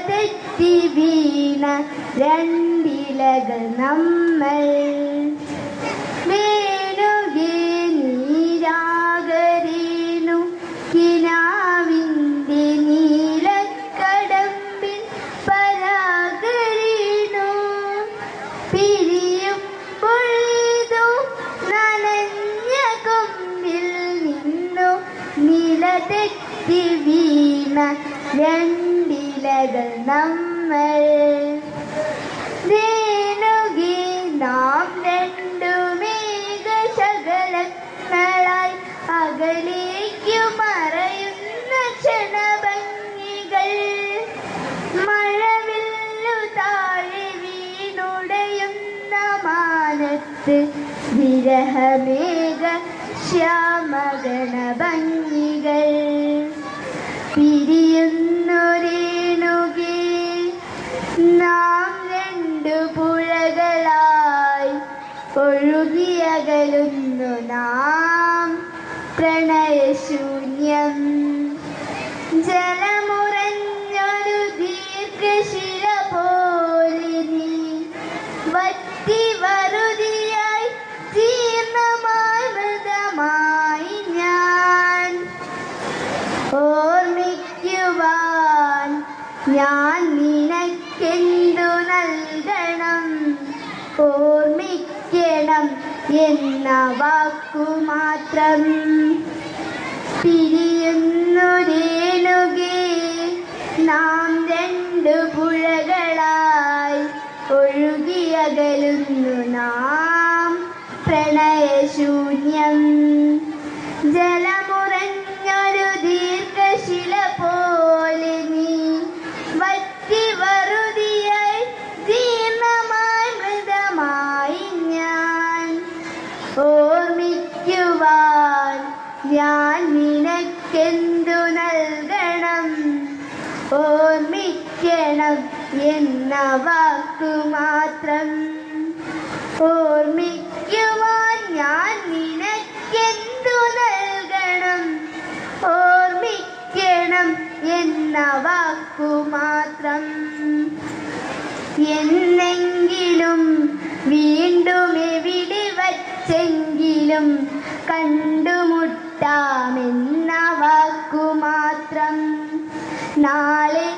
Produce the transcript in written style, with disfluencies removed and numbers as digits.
തെറ്റി വീണ രണ്ടിലകൾ നമ്മൾ വേണുകേ നീരാകരേണു കിനാവിൻ്റെ നീലക്കടമ്പിൽ പരാഗരേണു പിരിയുമ്പോഴേതോ നനഞ്ഞ കൊമ്പിൽ നിന്നു നിലതെറ്റി വീണ രണ്ടിലകൾ നമ്മൾ രേണുകേ നാം രണ്ടു മേഘശകലങ്ങളായി അകലേക്കു മറയുന്ന ക്ഷണഭംഗികൾ മഴവില്ലു താഴെ വീണുടയുന്ന മാനത്ത് വിരഹമേഘ ശ്യാമഗണഭംഗികൾ പിരിയുന്നു രേണുകേ നാം രണ്ടു പുഴകളായി ഒഴുകിയകലുന്നു നാം പ്രണയശൂന്യം ജലമുറഞ്ഞൊരു ദീർഘശില പോലെ നീ വറ്റി വറുതിയായി ജീർണമായി മൃതമായി ഞാൻ ഓർമ്മിക്കുവാൻ ഞാൻ നിനക്കെന്തു നൽകണം ഓർമ്മിക്കണം എന്ന വാക്കു മാത്രം പിരിയുന്നു രേണുകേ നാം രണ്ടു പുഴകളായി ഒഴുകിയകലുന്നു നാം പ്രണയശൂന്യം ജലമുറഞ്ഞൊരു ദീർഘശില പോലെ നീ വറ്റി വറുതിയായി ജീർണമായി മൃതമായി ഞാൻ ഓർമ്മിക്കുവാൻ ഞാൻ നിനക്കെന്തു നൽകണം ഓർമ്മിക്കണം എന്ന വാക്കു മാത്രം ഓർമ്മിക്കുവാൻ ഞാൻ നിനക്കെന്തു നൽകണം ഓർമ്മിക്കണം എന്ന വാക്കു മാത്രം എന്നെങ്കിലും വീണ്ടും എവിടെ വച്ചെങ്കിലും കണ്ടുമുട്ടാമെന്ന വാക്കു മാത്രം നാളെ